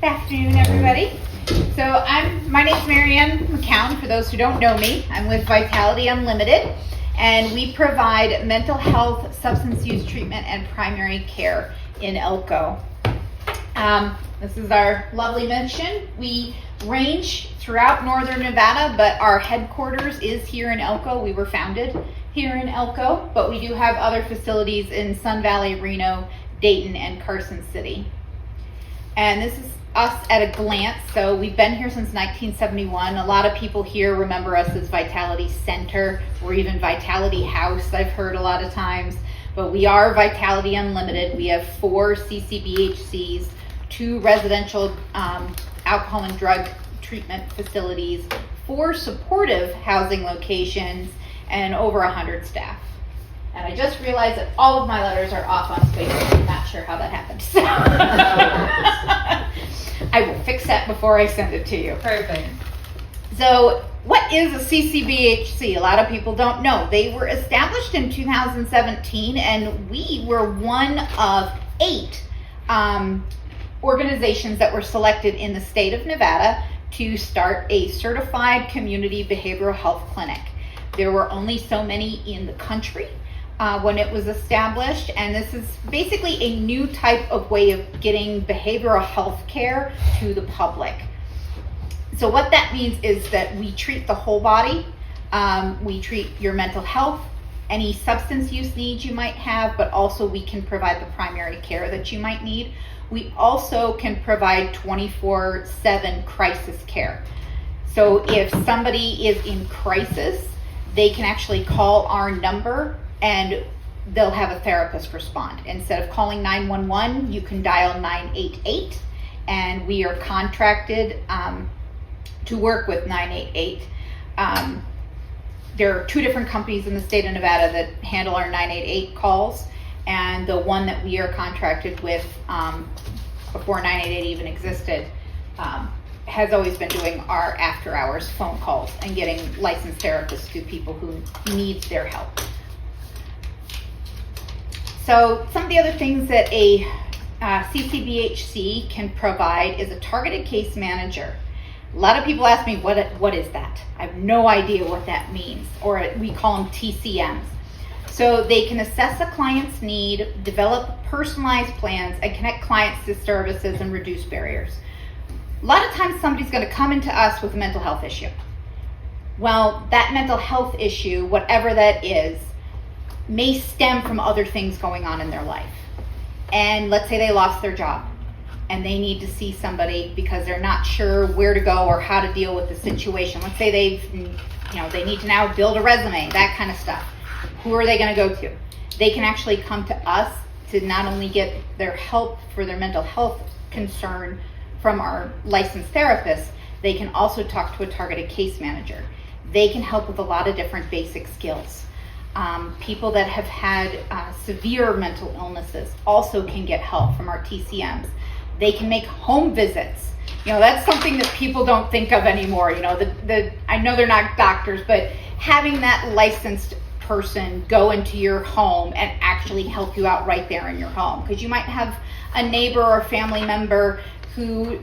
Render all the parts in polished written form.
afternoon, everybody. My name's Marianne McCown. For those who don't know me, I'm with Vitality Unlimited, and we provide mental health, substance use treatment, and primary care in Elko. This is our lovely mission. We range throughout northern Nevada, but our headquarters is here in Elko. We were founded here in Elko, but we do have other facilities in Sun Valley, Reno, Dayton, and Carson City. And this is us at a glance. So we've been here since 1971. A lot of people here remember us as Vitality Center or even Vitality House, I've heard a lot of times. But we are Vitality Unlimited. We have 4 CCBHCs, 2 residential alcohol and drug treatment facilities, 4 supportive housing locations, and over 100 staff. And I just realized that all of my letters are off on space. I'm not sure how that happened. So I will fix that before I send it to you. Perfect. So what is a CCBHC? A lot of people don't know. They were established in 2017, and we were one of 8 organizations that were selected in the state of Nevada to start a certified community behavioral health clinic. There were only so many in the country when it was established, and this is basically a new type of way of getting behavioral health care to the public. So what that means is that we treat the whole body. We treat your mental health, any substance use needs you might have, but also we can provide the primary care that you might need. We also can provide 24/7 crisis care. So if somebody is in crisis, they can actually call our number and they'll have a therapist respond. Instead of calling 911, you can dial 988, and we are contracted to work with 988. There are 2 different companies in the state of Nevada that handle our 988 calls, and the one that we are contracted with before 988 even existed has always been doing our after hours phone calls and getting licensed therapists to people who need their help. So some of the other things that a CCBHC can provide is a targeted case manager. A lot of people ask me, what is that? I have no idea what that means, or we call them TCMs. So they can assess a client's need, develop personalized plans, and connect clients to services and reduce barriers. A lot of times somebody's going to come into us with a mental health issue. Well, that mental health issue, whatever that is, may stem from other things going on in their life. And let's say they lost their job and they need to see somebody because they're not sure where to go or how to deal with the situation. Let's say they need to now build a resume, that kind of stuff. Who are they going to go to? They can actually come to us to not only get their help for their mental health concern from our licensed therapists, they can also talk to a targeted case manager. They can help with a lot of different basic skills. People that have had severe mental illnesses also can get help from our TCMs. They can make home visits. That's something that people don't think of anymore. I know they're not doctors, but having that licensed person go into your home and actually help you out right there in your home, because you might have a neighbor or family member who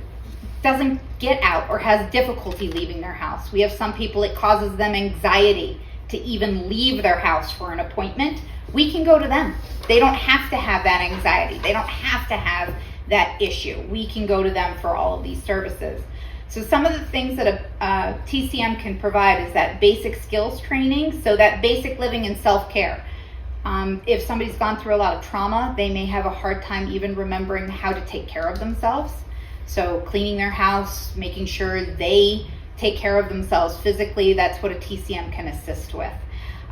doesn't get out or has difficulty leaving their house. We have some people, it causes them anxiety to even leave their house for an appointment. We can go to them. They don't have to have that anxiety. They don't have to have that issue. We can go to them for all of these services. So some of the things that a TCM can provide is that basic skills training, so that basic living and self-care. If somebody's gone through a lot of trauma, they may have a hard time even remembering how to take care of themselves. So cleaning their house, making sure they take care of themselves physically, that's what a TCM can assist with.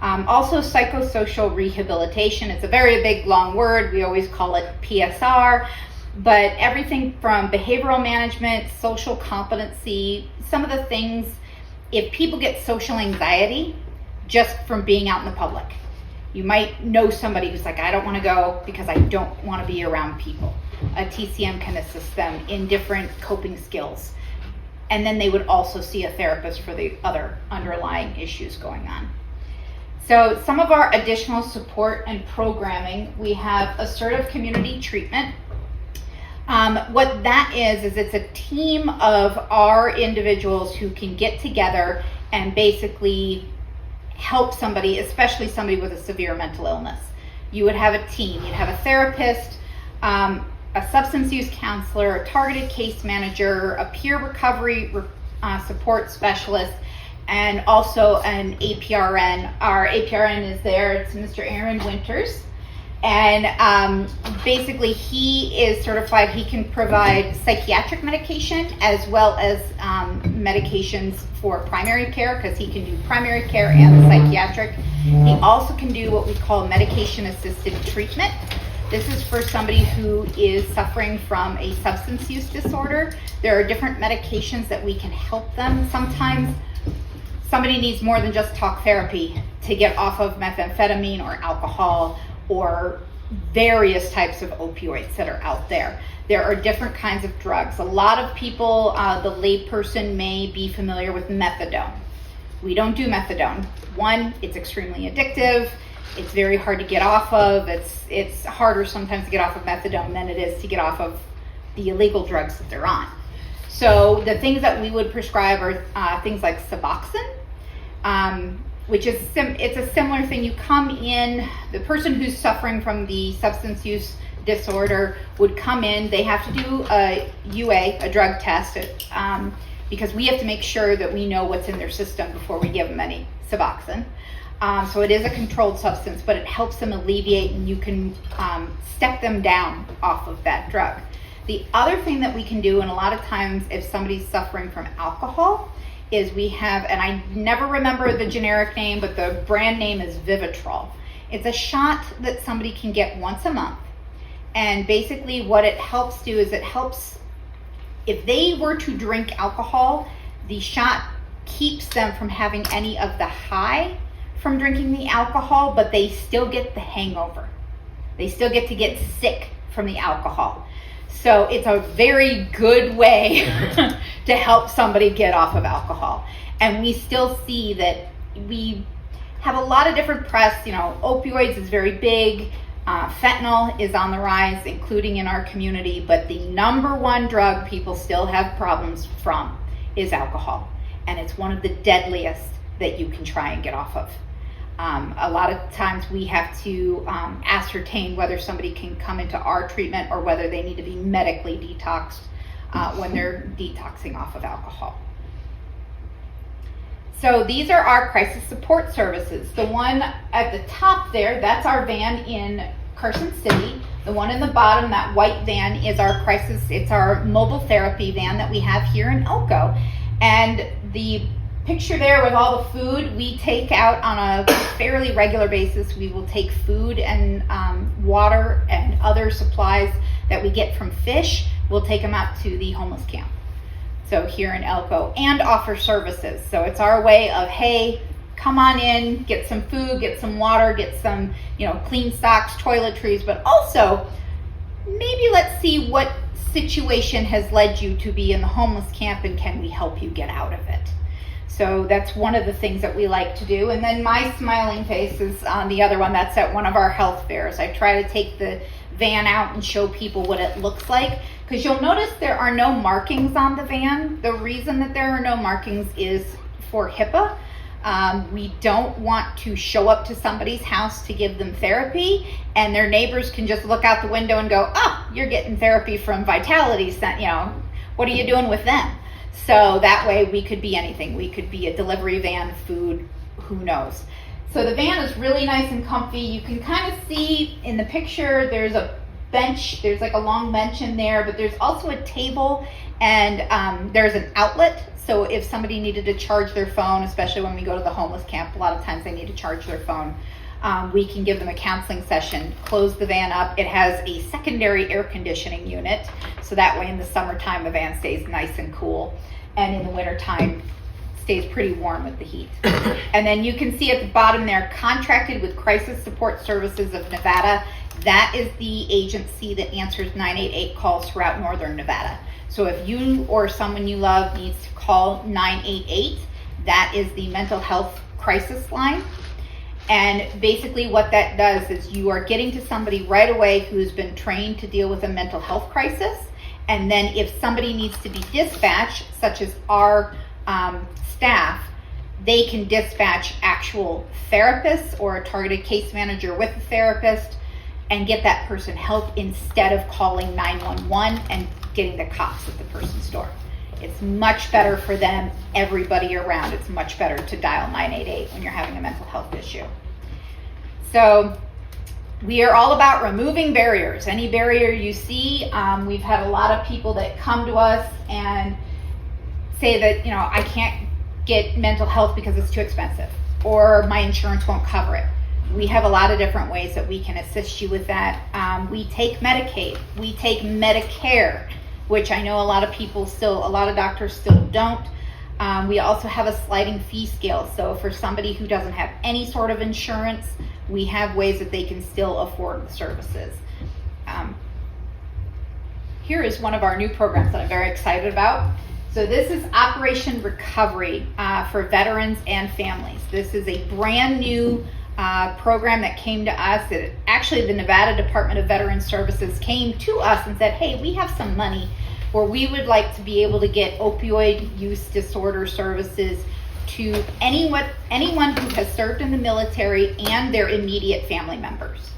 Also psychosocial rehabilitation. It's a very big, long word. We always call it PSR. But everything from behavioral management, social competency, some of the things, if people get social anxiety just from being out in the public, you might know somebody who's like, I don't want to go because I don't want to be around people. A TCM can assist them in different coping skills. And then they would also see a therapist for the other underlying issues going on. So some of our additional support and programming, we have assertive community treatment. What that is it's a team of our individuals who can get together and basically help somebody, especially somebody with a severe mental illness. You would have a team. You'd have a therapist, a substance use counselor, a targeted case manager, a peer recovery support specialist, and also an APRN. Our APRN is there. It's Mr. Aaron Winters. And basically he is certified. He can provide psychiatric medication as well as medications for primary care, because he can do primary care and the psychiatric. He also can do what we call medication assisted treatment. This is for somebody who is suffering from a substance use disorder. There are different medications that we can help them. Sometimes somebody needs more than just talk therapy to get off of methamphetamine or alcohol or various types of opioids that are out there. There are different kinds of drugs. A lot of people, the layperson may be familiar with methadone. We don't do methadone. One, it's extremely addictive. It's very hard to get off of. It's harder sometimes to get off of methadone than it is to get off of the illegal drugs that they're on. So the things that we would prescribe are things like Suboxone, which is it's a similar thing. You come in, the person who's suffering from the substance use disorder would come in. They have to do a UA, a drug test, because we have to make sure that we know what's in their system before we give them any Suboxone. So it is a controlled substance, but it helps them alleviate, and you can step them down off of that drug. The other thing that we can do, and a lot of times if somebody's suffering from alcohol, is we have, and I never remember the generic name, but the brand name is Vivitrol. It's a shot that somebody can get once a month. And basically what it helps do is it helps, if they were to drink alcohol, the shot keeps them from having any of the high from drinking the alcohol, but they still get the hangover. They still get to get sick from the alcohol. So it's a very good way to help somebody get off of alcohol. And we still see that we have a lot of different press. You know, opioids is very big. Fentanyl is on the rise, including in our community. But the number one drug people still have problems from is alcohol. And it's one of the deadliest that you can try and get off of. A lot of times we have to ascertain whether somebody can come into our treatment or whether they need to be medically detoxed when they're detoxing off of alcohol. So these are our crisis support services. The one at the top there, that's our van in Carson City. The one in the bottom, that white van, is our crisis, it's our mobile therapy van that we have here in Elko. And the picture there with all the food we take out on a fairly regular basis. We will take food and water and other supplies that we get from fish. We'll take them out to the homeless camp, so here in Elko, and offer services. So it's our way of, hey, come on in, get some food, get some water, get some, clean socks, toiletries, but also maybe let's see what situation has led you to be in the homeless camp, and can we help you get out of it? So that's one of the things that we like to do. And then my smiling face is on the other one. That's at one of our health fairs. I try to take the van out and show people what it looks like, because you'll notice there are no markings on the van. The reason that there are no markings is for HIPAA. We don't want to show up to somebody's house to give them therapy, and their neighbors can just look out the window and go, you're getting therapy from Vitality, what are you doing with them? So that way we could be anything. We could be a delivery van, food, who knows. So the van is really nice and comfy. You can kind of see in the picture, there's a bench, there's like a long bench in there, but there's also a table, and there's an outlet. So if somebody needed to charge their phone, especially when we go to the homeless camp, a lot of times they need to charge their phone. We can give them a counseling session, close the van up. It has a secondary air conditioning unit, so that way in the summertime the van stays nice and cool, and in the wintertime stays pretty warm with the heat. And then you can see at the bottom there, contracted with Crisis Support Services of Nevada. That is the agency that answers 988 calls throughout northern Nevada. So if you or someone you love needs to call 988, that is the mental health crisis line. And basically what that does is you are getting to somebody right away who's been trained to deal with a mental health crisis, And then if somebody needs to be dispatched, such as our staff, they can dispatch actual therapists or a targeted case manager with a therapist and get that person help instead of calling 911 and getting the cops at the person's door. It's much better for them, everybody around. It's much better to dial 988 when you're having a mental health issue. So we are all about removing barriers. Any barrier you see, we've had a lot of people that come to us and say that, I can't get mental health because it's too expensive, or my insurance won't cover it. We have a lot of different ways that we can assist you with that. We take Medicaid, we take Medicare, which I know a lot of doctors still don't. We also have a sliding fee scale. So for somebody who doesn't have any sort of insurance, we have ways that they can still afford the services. Here is one of our new programs that I'm very excited about. So this is Operation Recovery for veterans and families. This is a brand new program that came to us. Actually, the Nevada Department of Veterans Services came to us and said, hey, we have some money where we would like to be able to get opioid use disorder services to anyone who has served in the military and their immediate family members.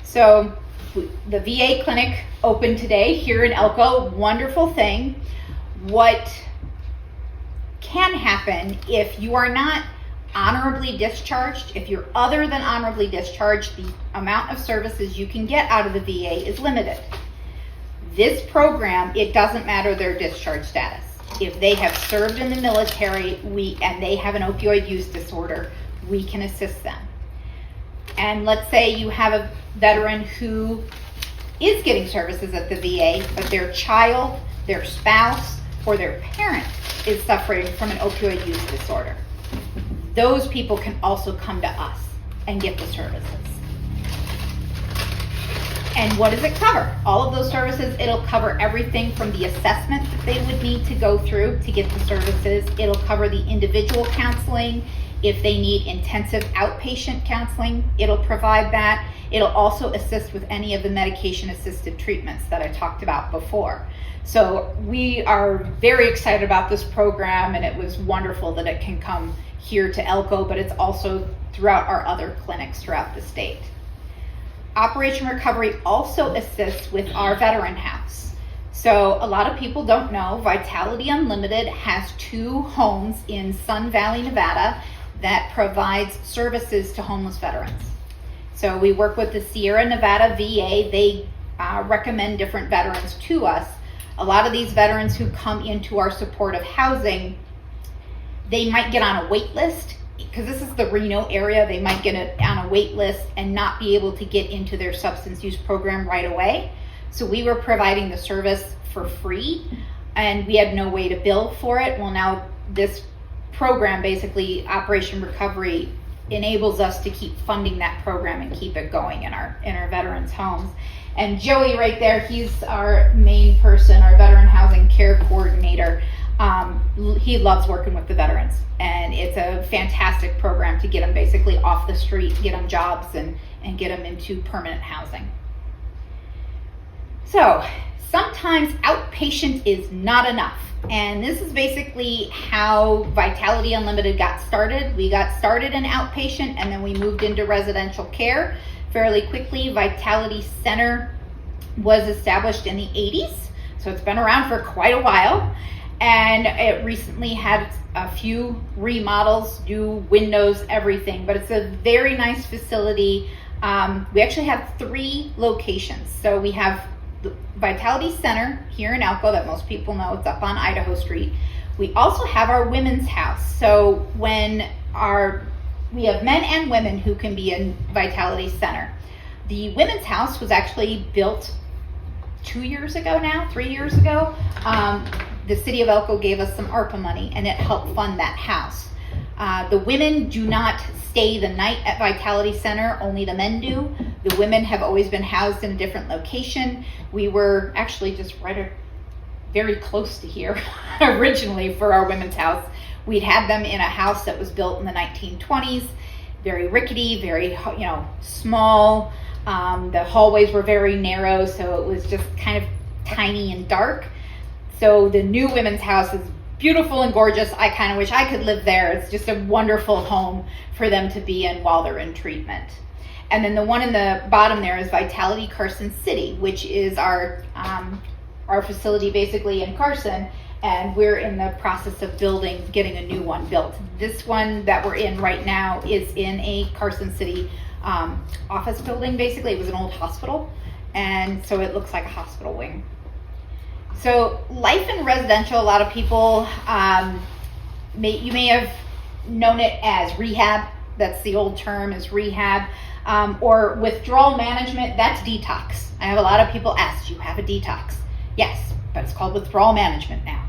So the VA clinic opened today here in Elko. Wonderful thing. What can happen if you are not honorably discharged, if you're other than honorably discharged, the amount of services you can get out of the VA is limited. This program, it doesn't matter their discharge status. If they have served in the military and they have an opioid use disorder, we can assist them. And let's say you have a veteran who is getting services at the VA, but their child, their spouse, or their parent is suffering from an opioid use disorder. Those people can also come to us and get the services. And what does it cover? All of those services, it'll cover everything from the assessment that they would need to go through to get the services. It'll cover the individual counseling. If they need intensive outpatient counseling, it'll provide that. It'll also assist with any of the medication-assisted treatments that I talked about before. So we are very excited about this program, and it was wonderful that it can come here to Elko, but it's also throughout our other clinics throughout the state. Operation Recovery also assists with our veteran house. So a lot of people don't know, Vitality Unlimited has 2 homes in Sun Valley, Nevada that provides services to homeless veterans. So we work with the Sierra Nevada VA. They recommend different veterans to us. A lot of these veterans who come into our supportive housing, they might get on a wait list, because this is the Reno area. They might get on a wait list and not be able to get into their substance use program right away. So we were providing the service for free, and we had no way to bill for it. Well, now this program, basically Operation Recovery, enables us to keep funding that program and keep it going in our veterans' homes. And Joey right there, he's our main person, our veteran housing care coordinator. He loves working with the veterans, and it's a fantastic program to get them basically off the street, get them jobs, and get them into permanent housing. So sometimes outpatient is not enough, and this is basically how Vitality Unlimited got started. We got started in outpatient, and then we moved into residential care fairly quickly. Vitality Center was established in the 80s, so it's been around for quite a while. And it recently had a few remodels, new windows, everything, but it's a very nice facility. We actually have 3 locations. So we have the Vitality Center here in Elko that most people know. It's up on Idaho Street. We also have our women's house. So when we have men and women who can be in Vitality Center. The women's house was actually built 3 years ago. The city of Elko gave us some ARPA money, and it helped fund that house. The women do not stay the night at Vitality Center, only the men do. The women have always been housed in a different location. We were actually just very close to here originally for our women's house. We'd had them in a house that was built in the 1920s, very rickety, very small. The hallways were very narrow, so it was just kind of tiny and dark. So the new women's house is beautiful and gorgeous. I kind of wish I could live there. It's just a wonderful home for them to be in while they're in treatment. And then the one in the bottom there is Vitality Carson City, which is our facility basically in Carson, and we're in the process of getting a new one built. This one that we're in right now is in a Carson City office building. Basically, it was an old hospital, and so it looks like a hospital wing. So life in residential, a lot of people, you may have known it as rehab. That's the old term, is rehab. Or withdrawal management, that's detox. I have a lot of people ask, do you have a detox? Yes, but it's called withdrawal management now.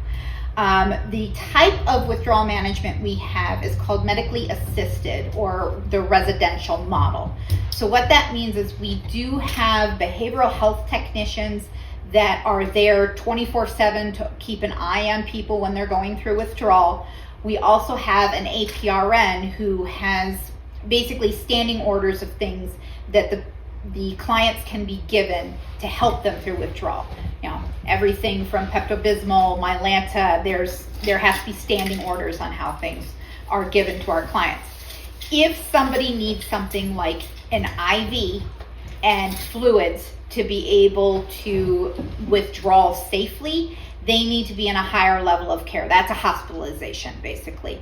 The type of withdrawal management we have is called medically assisted, or the residential model. So what that means is we do have behavioral health technicians that are there 24/7 to keep an eye on people when they're going through withdrawal. We also have an APRN who has basically standing orders of things that the clients can be given to help them through withdrawal. You know, everything from Pepto-Bismol, Mylanta, there has to be standing orders on how things are given to our clients. If somebody needs something like an IV and fluids to be able to withdraw safely, they need to be in a higher level of care. That's a hospitalization, basically.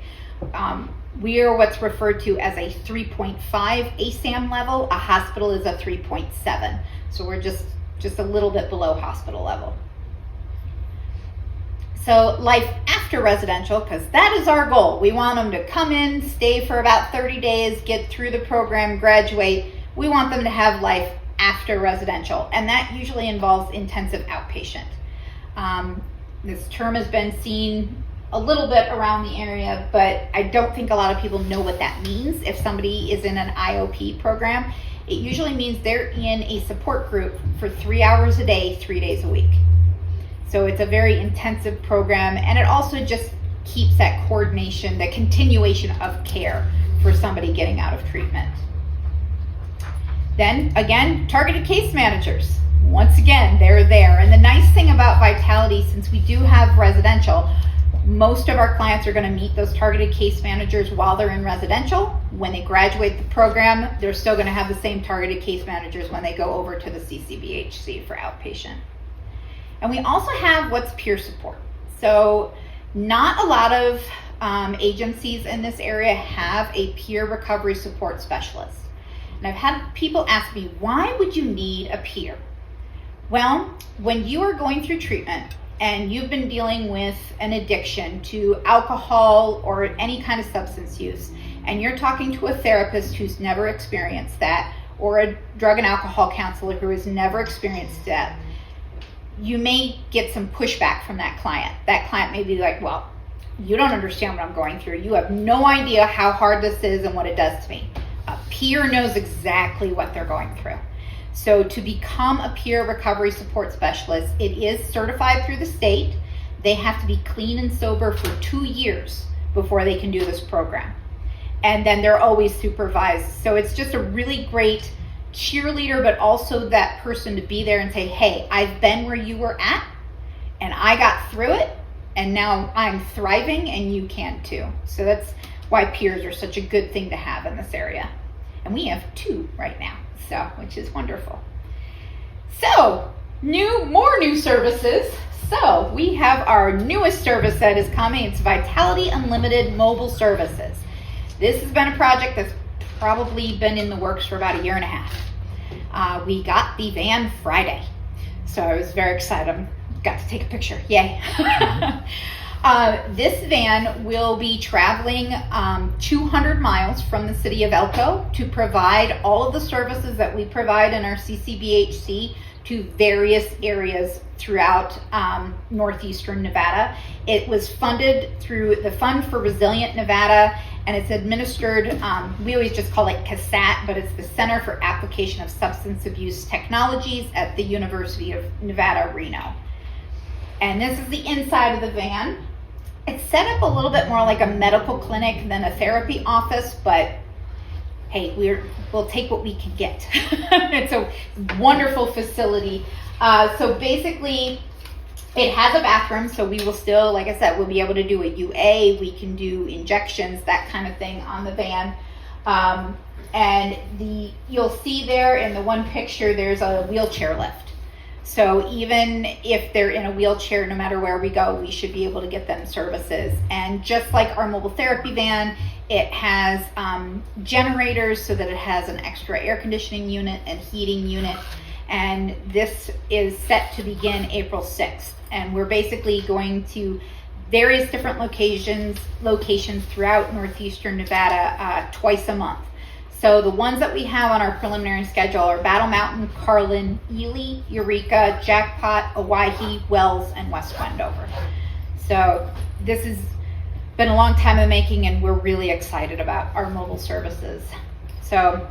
We are what's referred to as a 3.5 ASAM level. A hospital is a 3.7. So we're just a little bit below hospital level. So life after residential, because that is our goal. We want them to come in, stay for about 30 days, get through the program, graduate. We want them to have life after residential, and that usually involves intensive outpatient. This term has been seen a little bit around the area, but I don't think a lot of people know what that means. If somebody is in an IOP program, it usually means they're in a support group for 3 hours a day, 3 days a week. So it's a very intensive program, and it also just keeps that coordination, the continuation of care for somebody getting out of treatment. Then again, targeted case managers. Once again, they're there. And the nice thing about Vitality, since we do have residential, most of our clients are going to meet those targeted case managers while they're in residential. When they graduate the program, they're still going to have the same targeted case managers when they go over to the CCBHC for outpatient. And we also have what's peer support. So not a lot of agencies in this area have a peer recovery support specialist. And I've had people ask me, why would you need a peer? Well, when you are going through treatment and you've been dealing with an addiction to alcohol or any kind of substance use, and you're talking to a therapist who's never experienced that, or a drug and alcohol counselor who has never experienced that, you may get some pushback from that client. That client may be like, well, you don't understand what I'm going through. You have no idea how hard this is and what it does to me. A peer knows exactly what they're going through. So to become a peer recovery support specialist, it is certified through the state. They have to be clean and sober for 2 years before they can do this program. And then they're always supervised. So it's just a really great cheerleader, but also that person to be there and say, hey, I've been where you were at and I got through it, and now I'm thriving and you can too. So that's why peers are such a good thing to have in this area. And we have 2 right now, so which is wonderful. So more new services. So we have our newest service that is coming. It's Vitality Unlimited Mobile Services. This has been a project that's probably been in the works for about 1.5 years. We got the van Friday, so I was very excited. Got to take a picture, yay. This van will be traveling 200 miles from the city of Elko to provide all of the services that we provide in our CCBHC to various areas throughout northeastern Nevada. It was funded through the Fund for Resilient Nevada, and it's administered, we always just call it CASAT, but it's the Center for Application of Substance Abuse Technologies at the University of Nevada, Reno. And this is the inside of the van. It's set up a little bit more like a medical clinic than a therapy office, but hey, we'll take what we can get. It's a wonderful facility. So basically, It has a bathroom, so we will still, like I said, we'll be able to do a UA, we can do injections, that kind of thing on the van. And you'll see there in the one picture, there's a wheelchair lift. So even if they're in a wheelchair, no matter where we go, we should be able to get them services. And just like our mobile therapy van, it has generators so that it has an extra air conditioning unit and heating unit. And this is set to begin April 6th. And we're basically going to various different locations throughout northeastern Nevada twice a month. So the ones that we have on our preliminary schedule are Battle Mountain, Carlin, Ely, Eureka, Jackpot, Owyhee, Wells, and West Wendover. So this has been a long time in making, and we're really excited about our mobile services. So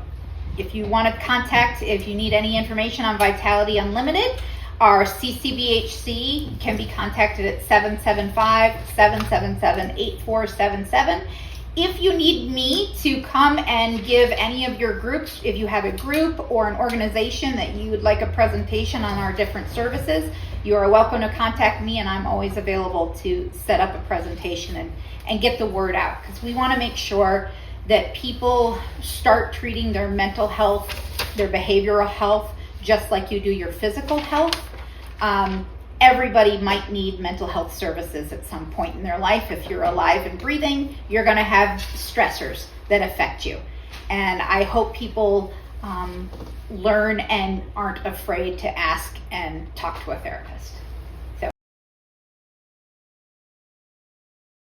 if you want to contact, if you need any information on Vitality Unlimited, our CCBHC can be contacted at 775-777-8477. If you need me to come and give any of your groups, if you have a group or an organization that you would like a presentation on our different services, you are welcome to contact me, and I'm always available to set up a presentation and get the word out, because we want to make sure that people start treating their mental health, their behavioral health, just like you do your physical health. Everybody might need mental health services at some point in their life. If you're alive and breathing, you're going to have stressors that affect you. And I hope people learn and aren't afraid to ask and talk to a therapist.